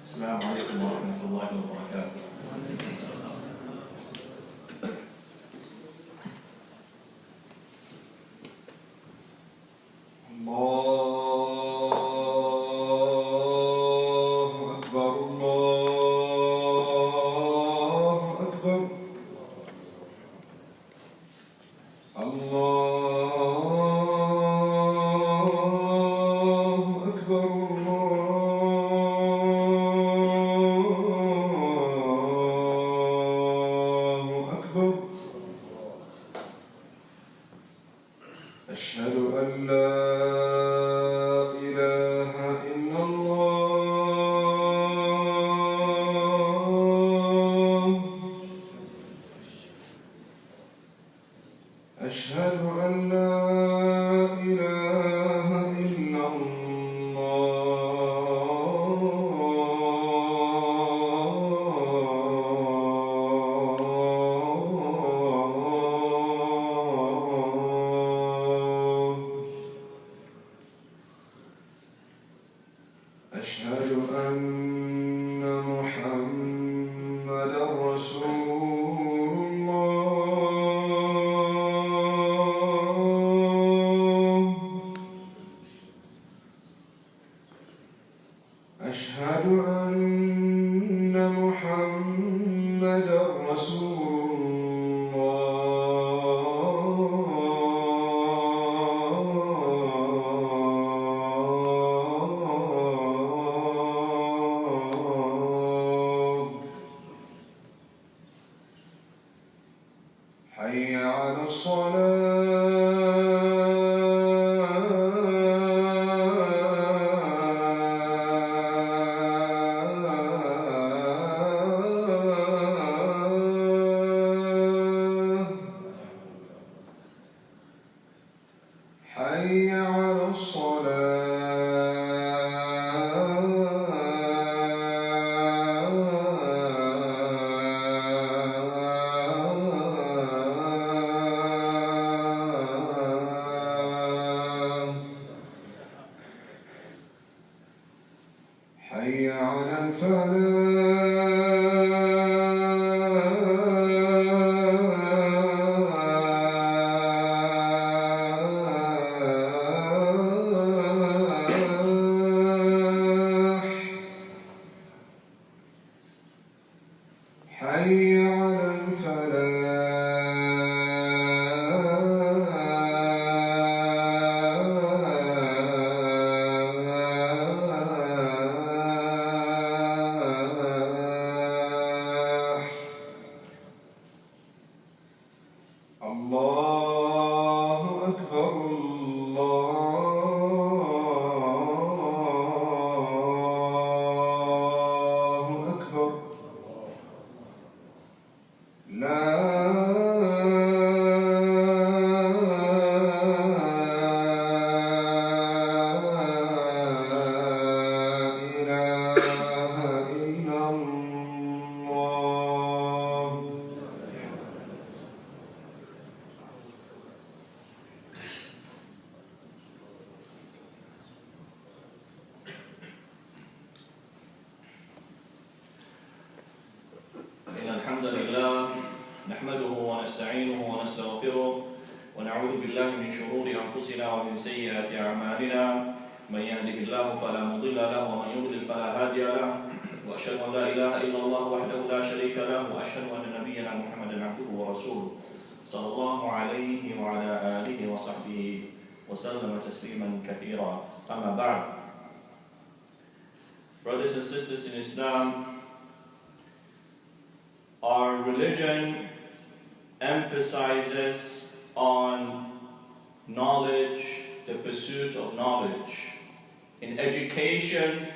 السلام عليكم ورحمة الله وبركاته. أشهد أن لا إله إلا الله. أشهد أن لا إله إلا أشهد أن محمدًا رسول الله. أشهد أن محمدًا رسول حي على الصلاة. حي على حي على الفلاح. حي على الله أكبر. الله أكبر. لا إله إلا الله. إن الحمد لله نحمده ونستعينه ونستغفره ونعوذ بالله من شرور أنفسنا ومن سيئات أعمالنا. من يهده الله فلا مضل له ومن يضلل فلا هادي له، وأشهد أن لا إله إلا الله وحده لا شريك له، وأشهد أن نبينا محمدا عبده ورسوله صلى الله عليه وعلى آله وصحبه وسلم تسليما كثيرا. أما بعد. Brothers and sisters in Islam, our religion emphasizes on knowledge, the pursuit of knowledge. In education,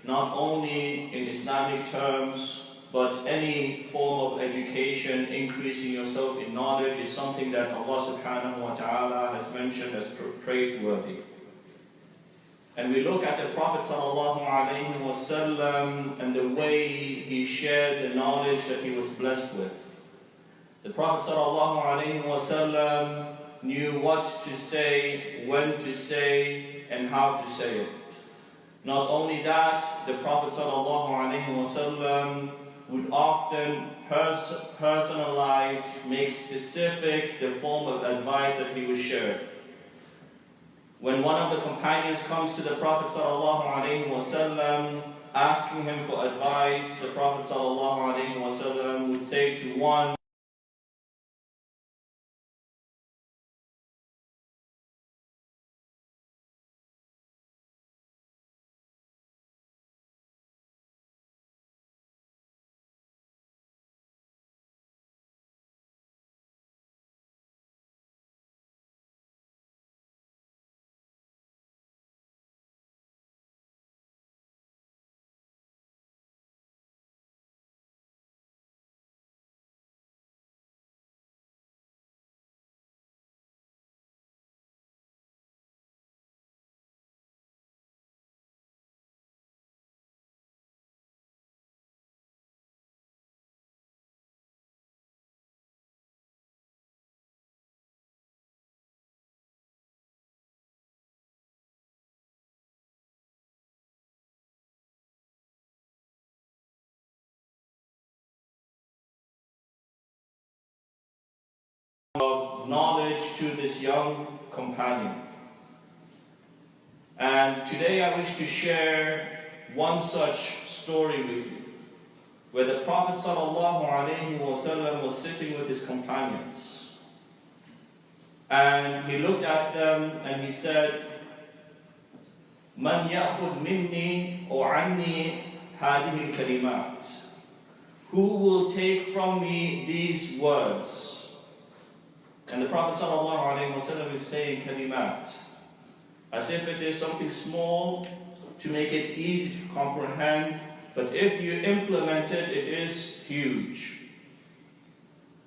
not only in Islamic terms, but any form of education, increasing yourself in knowledge is something that Allah subhanahu wa ta'ala has mentioned as praiseworthy. And we look at the Prophet sallallahu alaihi wasallam and the way he shared the knowledge that he was blessed with. The Prophet sallallahu alaihi wasallam knew what to say, when to say, and how to say it. Not only that, the Prophet ﷺ would often personalize, make specific the form of advice that he would share. When one of the companions comes to the Prophet ﷺ asking him for advice, the Prophet ﷺ would say to one, of knowledge to this young companion. And today I wish to share one such story with you, where the Prophet ﷺ was sitting with his companions. And he looked at them and he said, "Man ya'khud minni aw anni hadhihi al-kalimat?" Who will take from me these words? And the Prophet ﷺ is saying kalimat, as if it is something small to make it easy to comprehend, but if you implement it, it is huge.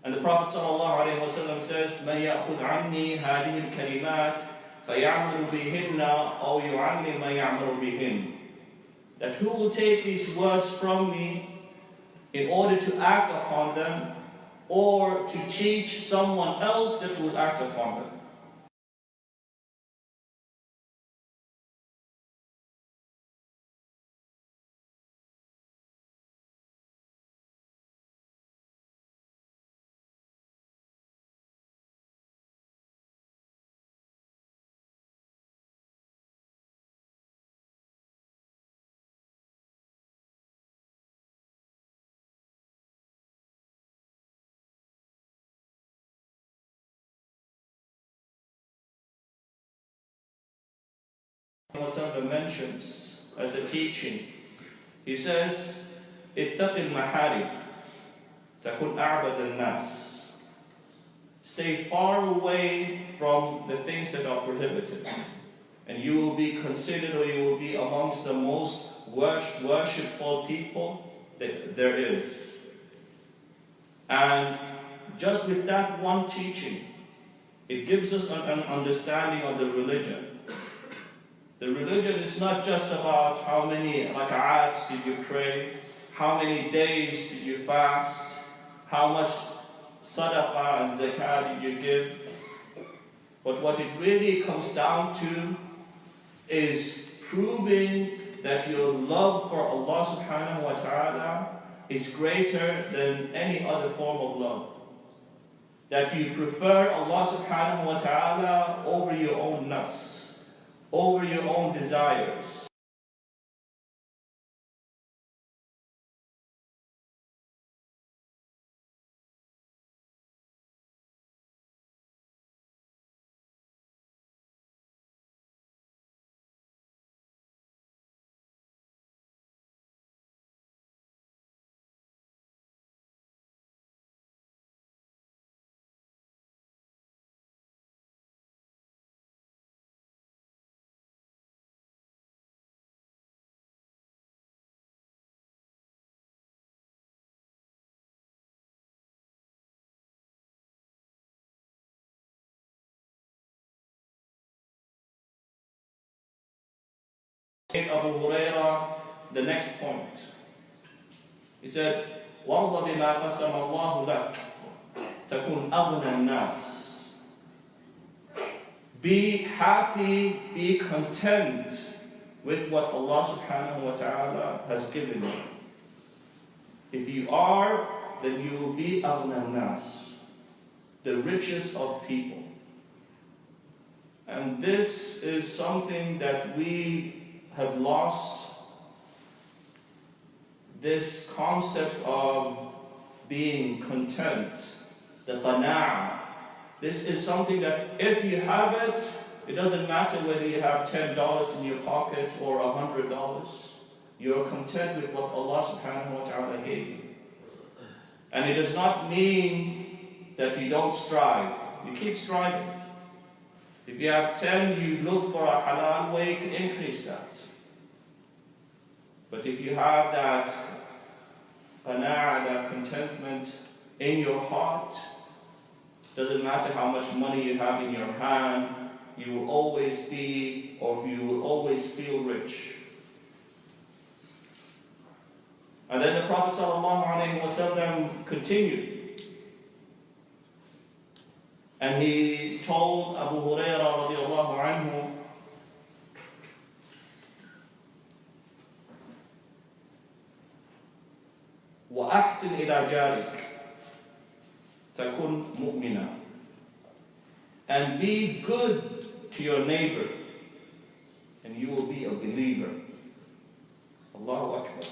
And the Prophet ﷺ says, "Man ya'khud anni hadhihi al-kalimat fay'amalu bihinna aw yu'allim man ya'malu bihin." That who will take these words from me in order to act upon them, or to teach someone else that will act upon them. Mentions as a teaching, he says, "Ittaqi al-maharib takun a'bad al-nas." Stay far away from the things that are prohibited, and you will be considered, or you will be amongst the most worshipful people that there is. And just with that one teaching, it gives us an understanding of the religion. The religion is not just about how many rak'ats did you pray, how many days did you fast, how much sadaqah and zakah did you give. But what it really comes down to is proving that your love for Allah subhanahu wa ta'ala is greater than any other form of love. That you prefer Allah subhanahu wa ta'ala over your own nafs, over your own desires. Abu Hurairah, the next point. He said, وَارْضَ بِمَا قَسَمَ اللَّهُ لَكَ تَكُنْ أَغْنَى النَّاسِ. Be happy, be content with what Allah subhanahu wa ta'ala has given you. If you are, then you will be aghna nas, the richest of people. And this is something that we have lost, this concept of being content, the qana'ah. This is something that if you have it, it doesn't matter whether you have $10 in your pocket or $100. You're content with what Allah subhanahu wa ta'ala gave you. And it does not mean that you don't strive. You keep striving. If you have 10, you look for a halal way to increase that. But if you have that qana'ah, that contentment in your heart, doesn't matter how much money you have in your hand, you will always be, or you will always feel rich. And then the Prophet ﷺ continued. And he told Abu Hurairah radiallahu anhu, وَأَحْسِنْ إِلَى جَارِكَ تَكُنْ مُؤْمِنًا. And be good to your neighbor, and you will be a believer. Allahu Akbar.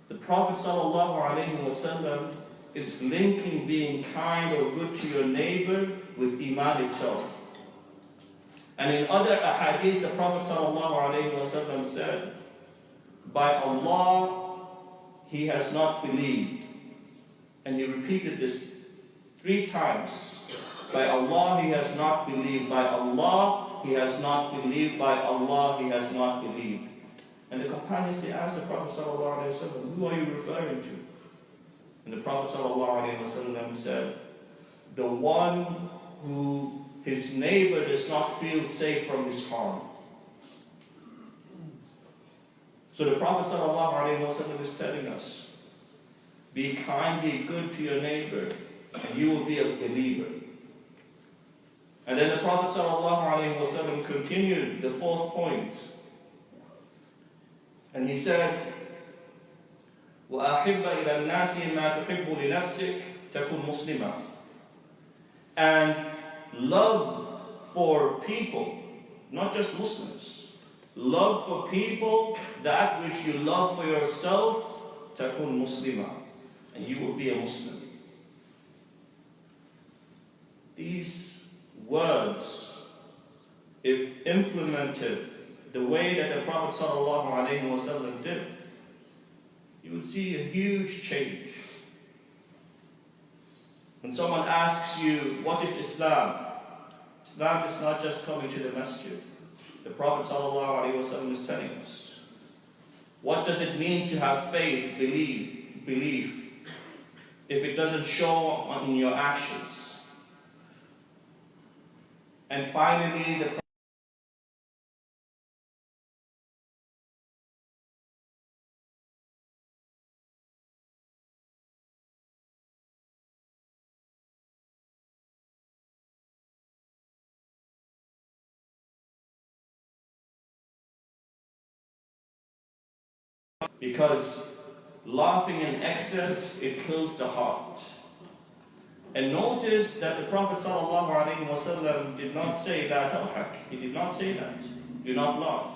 The Prophet ﷺ is linking being kind or good to your neighbor with Iman itself. And in other ahadith, the Prophet ﷺ said, by Allah, he has not believed. And he repeated this 3 times. By Allah, he has not believed. By Allah, he has not believed. By Allah, he has not believed. And the companions, they asked the Prophet ﷺ, who are you referring to? And the Prophet ﷺ said, the one who his neighbor does not feel safe from his harm. So the Prophet ﷺ is telling us, be kind, be good to your neighbor, and you will be a believer. And then the Prophet ﷺ continued the 4th point. And he said, وَأَحِبَّ إِلَى النَّاسِ مَا تُحِبُّ لِنَفْسِكَ تَكُنْ مُسْلِمًا. And love for people, not just Muslims, love for people that which you love for yourself, تَكُنْ مُسْلِمًا. And you will be a Muslim. These words, if implemented the way that the Prophet ﷺ did, you would see a huge change. When someone asks you, what is Islam? Islam is not just coming to the masjid. The Prophet ﷺ is telling us. What does it mean to have faith, belief, if it doesn't show in your actions? And finally, the because laughing in excess, it kills the heart. And notice that the Prophet ﷺ did not say that, he did not say that. Do not laugh.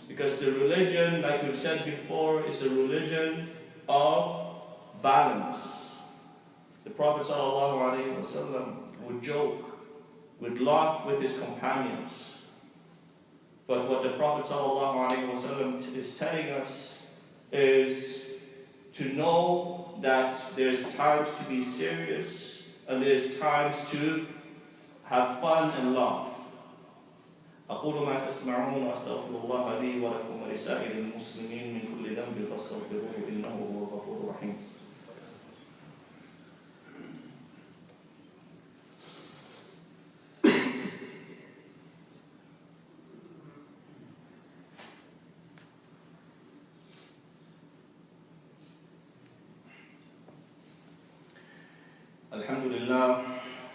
Because the religion, like we've said before, is a religion of balance. The Prophet ﷺ would joke, would laugh with his companions. But what the Prophet ﷺ is telling us is to know that there's times to be serious and there's times to have fun and laugh. أقول ما تسمعون وأستغفر الله لي ولكم ولسائر المسلمين من كل ذنب فاستغفروه إنه هو الغفور الرحيم.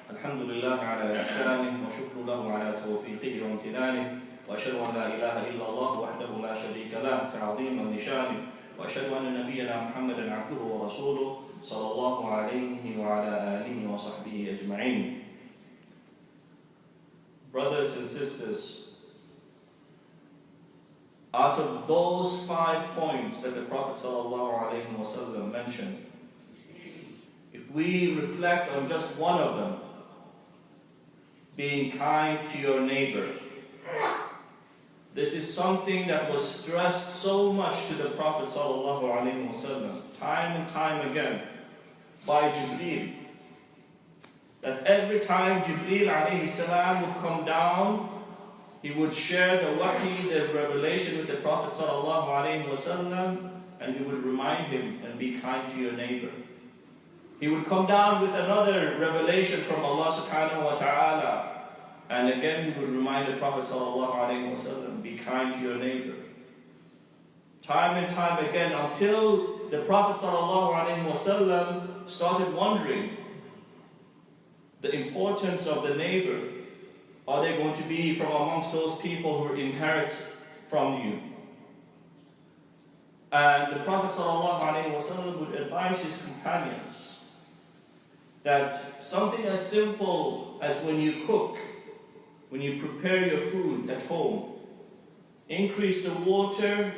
الحمد لله على إحسانه وشكر له على توفيقه وامتنانه وأشهد أن لا إله إلا الله وحده لا شريك له تعظيما لشانه وأشهد أن نبينا محمدا عبده ورسوله صلى الله عليه وعلى آله وصحبه أجمعين. Brothers and sisters, out of those 5 points that the Prophet ﷺ mentioned, if we reflect on just one of them, being kind to your neighbor, this is something that was stressed so much to the Prophet ﷺ, time and time again, by Jibreel, that every time Jibreel alayhi salam would come down, he would share the wahi, the revelation with the Prophet ﷺ, and he would remind him, and be kind to your neighbor. He would come down with another revelation from Allah subhanahu wa ta'ala, and again he would remind the Prophet ﷺ, be kind to your neighbor. Time and time again, until the Prophet ﷺ started wondering the importance of the neighbor. Are they going to be from amongst those people who inherit from you? And the Prophet ﷺ would advise his companions that something as simple as when you cook, when you prepare your food at home, increase the water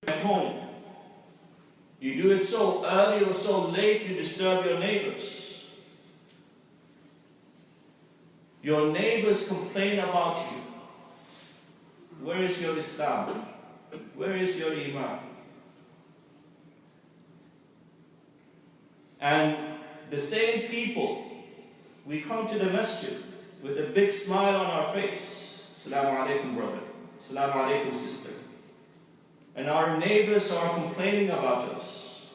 at home. You do it so early or so late, you disturb your neighbors. Your neighbors complain about you. Where is your Islam? Where is your Iman? And the same people, we come to the masjid with a big smile on our face. Assalamu alaikum, brother. Assalamu alaikum, sister. And our neighbors are complaining about us.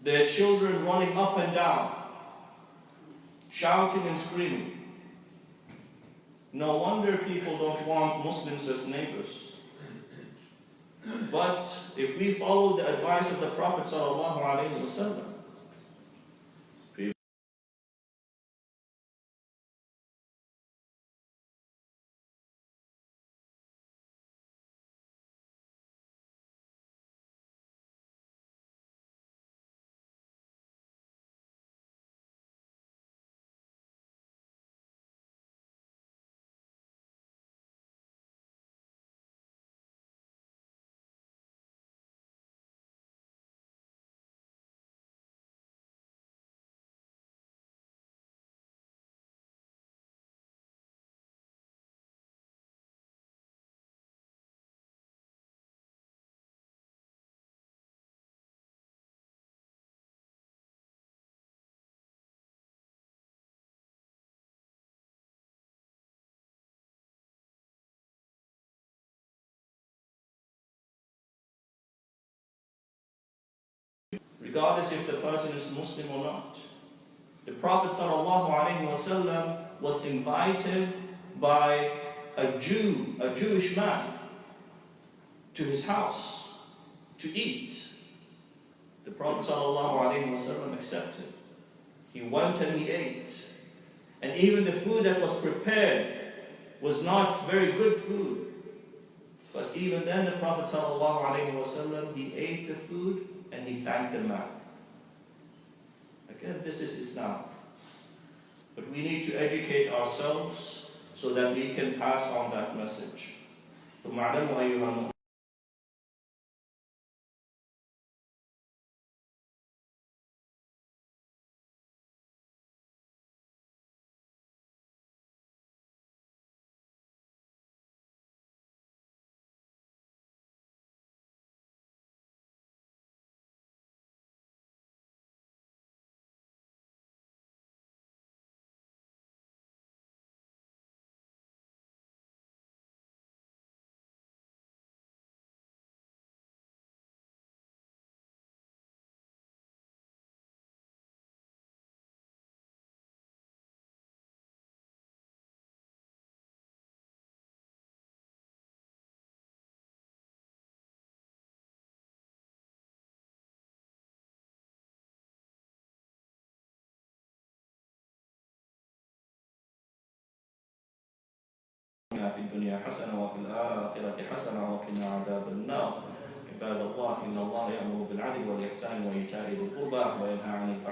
Their children running up and down, shouting and screaming. No wonder people don't want Muslims as neighbors. But if we follow the advice of the Prophet ﷺ, regardless if the person is Muslim or not. The Prophet ﷺ was invited by a Jewish man, to his house to eat. The Prophet ﷺ accepted. He went and he ate. And even the food that was prepared was not very good food. But even then the Prophet ﷺ, he ate the food and he thanked the man. Again, this is Islam. But we need to educate ourselves so that we can pass on that message. في الدنيا حسنة وفي الآخرة حسنة وقنا عذاب النار. عباد الله إن الله يأمر بالعدل والإحسان وإيتاء ذي القربى وينهى عن الفحشاء